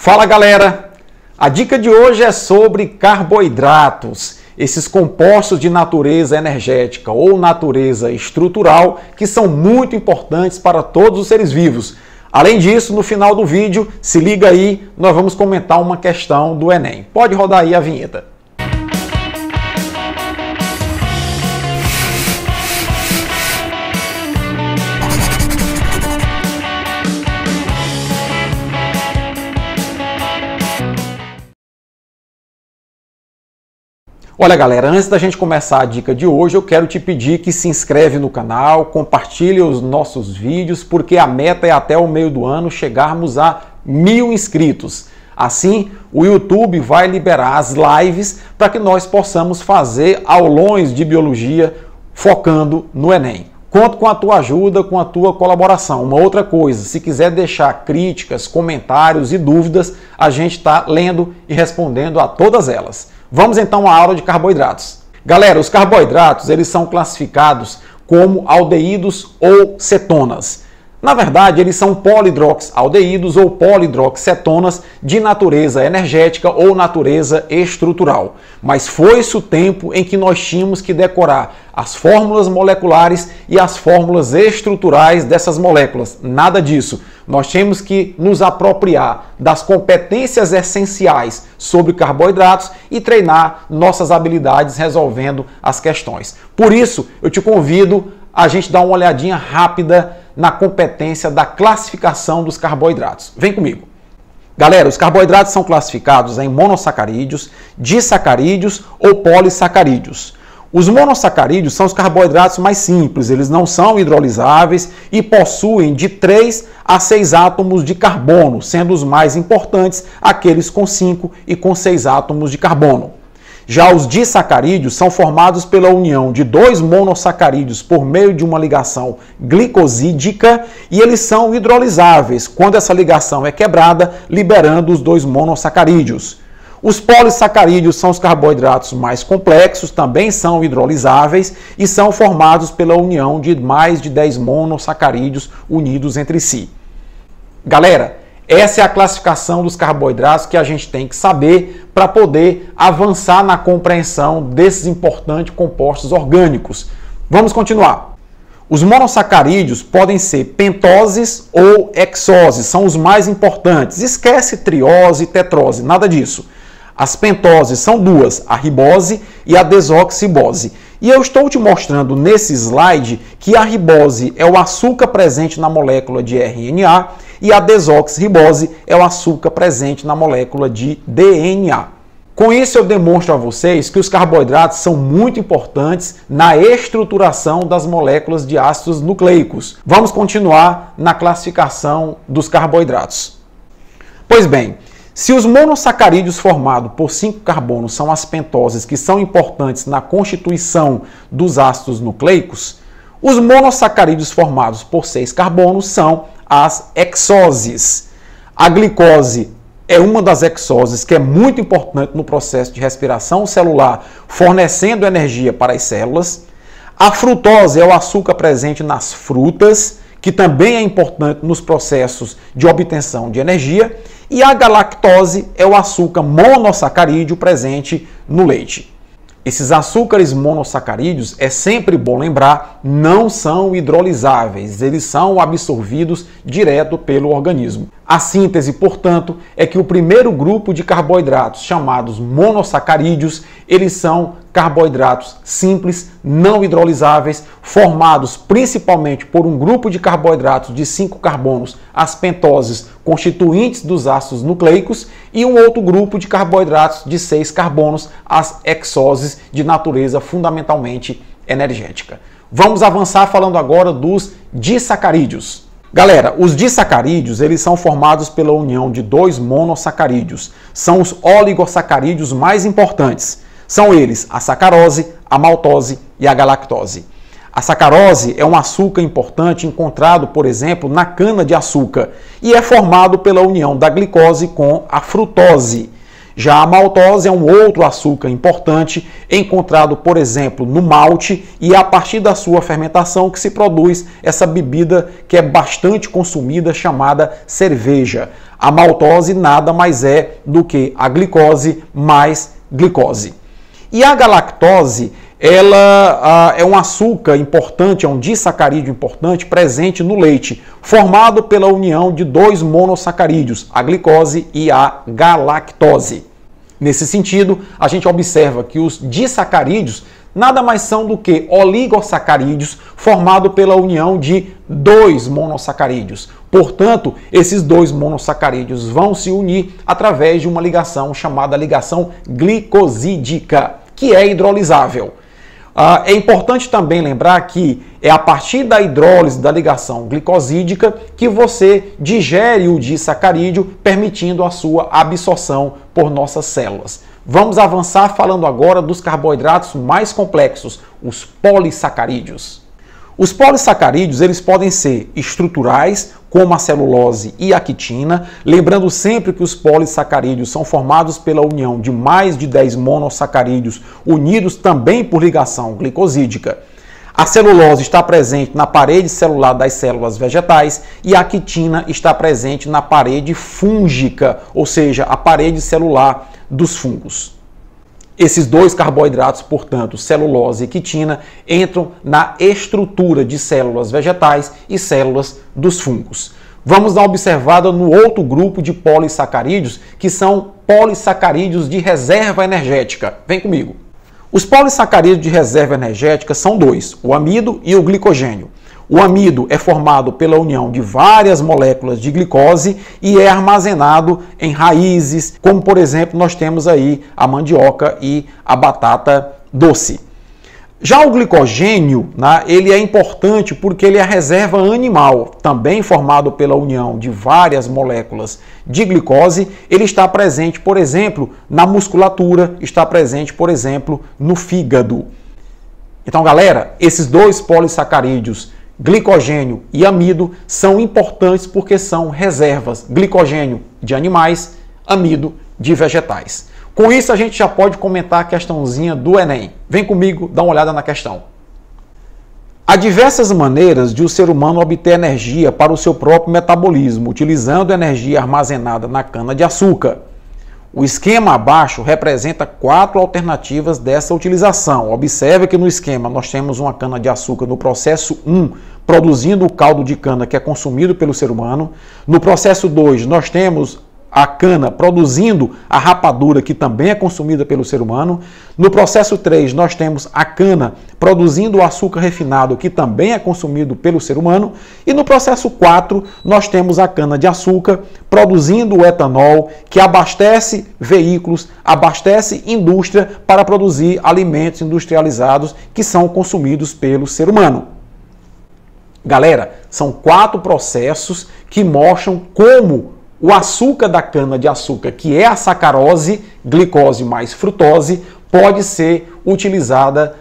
Fala galera, a dica de hoje é sobre carboidratos, esses compostos de natureza energética ou natureza estrutural que são muito importantes para todos os seres vivos. Além disso, no final do vídeo, se liga aí, nós vamos comentar uma questão do Enem. Pode rodar aí a vinheta. Olha galera, antes da gente começar a dica de hoje, eu quero te pedir que se inscreve no canal, compartilhe os nossos vídeos, porque a meta é até o meio do ano chegarmos a 1000 inscritos. Assim, o YouTube vai liberar as lives para que nós possamos fazer aulões de biologia focando no Enem. Conto com a tua ajuda, com a tua colaboração. Uma outra coisa, se quiser deixar críticas, comentários e dúvidas, a gente está lendo e respondendo a todas elas. Vamos então à aula de carboidratos. Galera, os carboidratos eles são classificados como aldeídos ou cetonas. Na verdade, eles são polidroxaldeídos ou polidroxcetonas de natureza energética ou natureza estrutural. Mas foi-se o tempo em que nós tínhamos que decorar as fórmulas moleculares e as fórmulas estruturais dessas moléculas. Nada disso. Nós temos que nos apropriar das competências essenciais sobre carboidratos e treinar nossas habilidades resolvendo as questões. Por isso, eu te convido a gente dar uma olhadinha rápida na competência da classificação dos carboidratos. Vem comigo. Galera, os carboidratos são classificados em monossacarídeos, disacarídeos ou polissacarídeos. Os monossacarídeos são os carboidratos mais simples, eles não são hidrolisáveis e possuem de 3 a 6 átomos de carbono, sendo os mais importantes aqueles com 5 e com 6 átomos de carbono. Já os disacarídeos são formados pela união de 2 monossacarídeos por meio de uma ligação glicosídica e eles são hidrolisáveis quando essa ligação é quebrada, liberando os 2 monossacarídeos. Os polissacarídeos são os carboidratos mais complexos, também são hidrolisáveis e são formados pela união de mais de 10 monossacarídeos unidos entre si. Galera, essa é a classificação dos carboidratos que a gente tem que saber para poder avançar na compreensão desses importantes compostos orgânicos. Vamos continuar. Os monossacarídeos podem ser pentoses ou hexoses, são os mais importantes. Esquece triose e tetrose, nada disso. As pentoses são 2, a ribose e a desoxirribose. E eu estou te mostrando nesse slide que a ribose é o açúcar presente na molécula de RNA e a desoxirribose é o açúcar presente na molécula de DNA. Com isso eu demonstro a vocês que os carboidratos são muito importantes na estruturação das moléculas de ácidos nucleicos. Vamos continuar na classificação dos carboidratos. Pois bem, se os monossacarídeos formados por 5 carbonos são as pentoses que são importantes na constituição dos ácidos nucleicos, os monossacarídeos formados por 6 carbonos são as hexoses. A glicose é uma das hexoses que é muito importante no processo de respiração celular, fornecendo energia para as células. A frutose é o açúcar presente nas frutas, que também é importante nos processos de obtenção de energia. E a galactose é o açúcar monossacarídeo presente no leite. Esses açúcares monossacarídeos, é sempre bom lembrar, não são hidrolisáveis, eles são absorvidos direto pelo organismo. A síntese, portanto, é que o primeiro grupo de carboidratos, chamados monossacarídeos, eles são carboidratos simples, não hidrolisáveis, formados principalmente por um grupo de carboidratos de 5 carbonos, as pentoses, constituintes dos ácidos nucleicos, e um outro grupo de carboidratos de 6 carbonos, as hexoses, de natureza fundamentalmente energética. Vamos avançar falando agora dos disacarídeos. Galera, os disacarídeos eles são formados pela união de 2 monossacarídeos. São os oligosacarídeos mais importantes. São eles a sacarose, a maltose e a galactose. A sacarose é um açúcar importante encontrado, por exemplo, na cana-de-açúcar e é formado pela união da glicose com a frutose. Já a maltose é um outro açúcar importante, encontrado, por exemplo, no malte, e é a partir da sua fermentação que se produz essa bebida que é bastante consumida, chamada cerveja. A maltose nada mais é do que a glicose mais glicose. E a galactose, ela é um açúcar importante, é um disacarídeo importante presente no leite, formado pela união de dois monossacarídeos, a glicose e a galactose. Nesse sentido, a gente observa que os disacarídeos nada mais são do que oligossacarídeos formados pela união de dois monossacarídeos. Portanto, esses dois monossacarídeos vão se unir através de uma ligação chamada ligação glicosídica, que é hidrolisável. É importante também lembrar que é a partir da hidrólise da ligação glicosídica que você digere o disacarídeo, permitindo a sua absorção por nossas células. Vamos avançar falando agora dos carboidratos mais complexos, os polissacarídeos. Os polissacarídeos, eles podem ser estruturais, como a celulose e a quitina, lembrando sempre que os polissacarídeos são formados pela união de mais de 10 monossacarídeos, unidos também por ligação glicosídica. A celulose está presente na parede celular das células vegetais e a quitina está presente na parede fúngica, ou seja, a parede celular dos fungos. Esses dois carboidratos, portanto, celulose e quitina, entram na estrutura de células vegetais e células dos fungos. Vamos dar uma observada no outro grupo de polissacarídeos, que são polissacarídeos de reserva energética. Vem comigo. Os polissacarídeos de reserva energética são dois, o amido e o glicogênio. O amido é formado pela união de várias moléculas de glicose e é armazenado em raízes, como por exemplo nós temos aí a mandioca e a batata doce. Já o glicogênio, ele é importante porque ele é a reserva animal, também formado pela união de várias moléculas de glicose. Ele está presente, por exemplo, na musculatura, está presente, por exemplo, no fígado. Então, galera, esses dois polissacarídeos, glicogênio e amido, são importantes porque são reservas. Glicogênio de animais, amido de vegetais. Com isso, a gente já pode comentar a questãozinha do Enem. Vem comigo dar uma olhada na questão. Há diversas maneiras de o ser humano obter energia para o seu próprio metabolismo, utilizando energia armazenada na cana-de-açúcar. O esquema abaixo representa 4 alternativas dessa utilização. Observe que no esquema nós temos uma cana-de-açúcar no processo 1, produzindo o caldo de cana que é consumido pelo ser humano. No processo 2, nós temos a cana produzindo a rapadura que também é consumida pelo ser humano. No processo 3, nós temos a cana produzindo o açúcar refinado que também é consumido pelo ser humano. E no processo 4, nós temos a cana de açúcar produzindo o etanol que abastece veículos, abastece indústria para produzir alimentos industrializados que são consumidos pelo ser humano. Galera, são 4 processos que mostram como o açúcar da cana-de-açúcar, que é a sacarose, glicose mais frutose, pode ser utilizada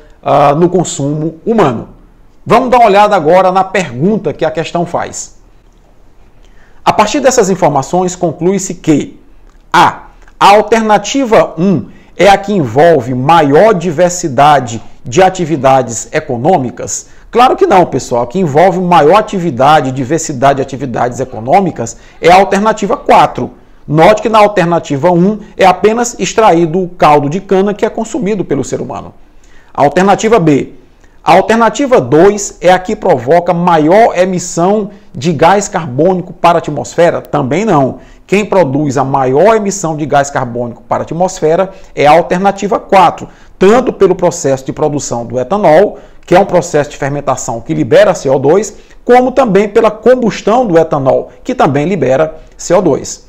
no consumo humano. Vamos dar uma olhada agora na pergunta que a questão faz. A partir dessas informações, conclui-se que a alternativa 1 é a que envolve maior diversidade de atividades econômicas. Claro que não, pessoal. Que envolve maior atividade, diversidade de atividades econômicas é a alternativa 4. Note que na alternativa 1 é apenas extraído o caldo de cana que é consumido pelo ser humano. A alternativa B. A alternativa 2 é a que provoca maior emissão de gás carbônico para a atmosfera? Também não. Quem produz a maior emissão de gás carbônico para a atmosfera é a alternativa 4, tanto pelo processo de produção do etanol, que é um processo de fermentação que libera CO2, como também pela combustão do etanol, que também libera CO2.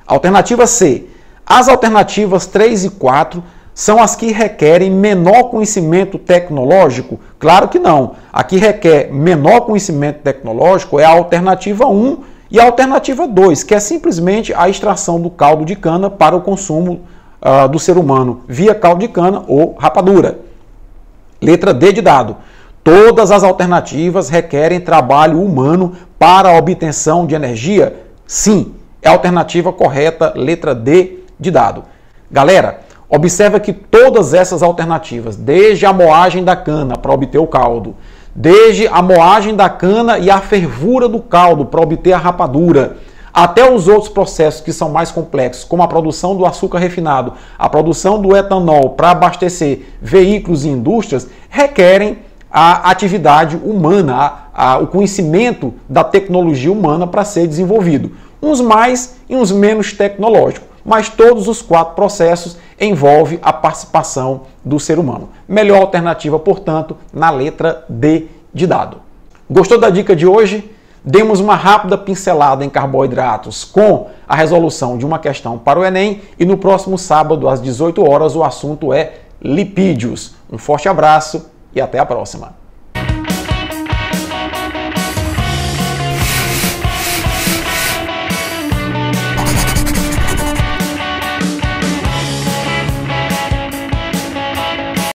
Alternativa C. As alternativas 3 e 4 são as que requerem menor conhecimento tecnológico? Claro que não. A que requer menor conhecimento tecnológico é a alternativa 1 e a alternativa 2, que é simplesmente a extração do caldo de cana para o consumo do ser humano via caldo de cana ou rapadura. Letra D de dado. Todas as alternativas requerem trabalho humano para a obtenção de energia? Sim, é a alternativa correta, letra D de dado. Galera, observa que todas essas alternativas, desde a moagem da cana para obter o caldo, desde a moagem da cana e a fervura do caldo para obter a rapadura, até os outros processos que são mais complexos, como a produção do açúcar refinado, a produção do etanol para abastecer veículos e indústrias, requerem a atividade humana, o conhecimento da tecnologia humana para ser desenvolvido. Uns mais e uns menos tecnológicos, mas todos os 4 processos envolvem a participação do ser humano. Melhor alternativa, portanto, na letra D de dado. Gostou da dica de hoje? Demos uma rápida pincelada em carboidratos com a resolução de uma questão para o Enem e no próximo sábado, às 18 horas, o assunto é lipídios. Um forte abraço e até a próxima!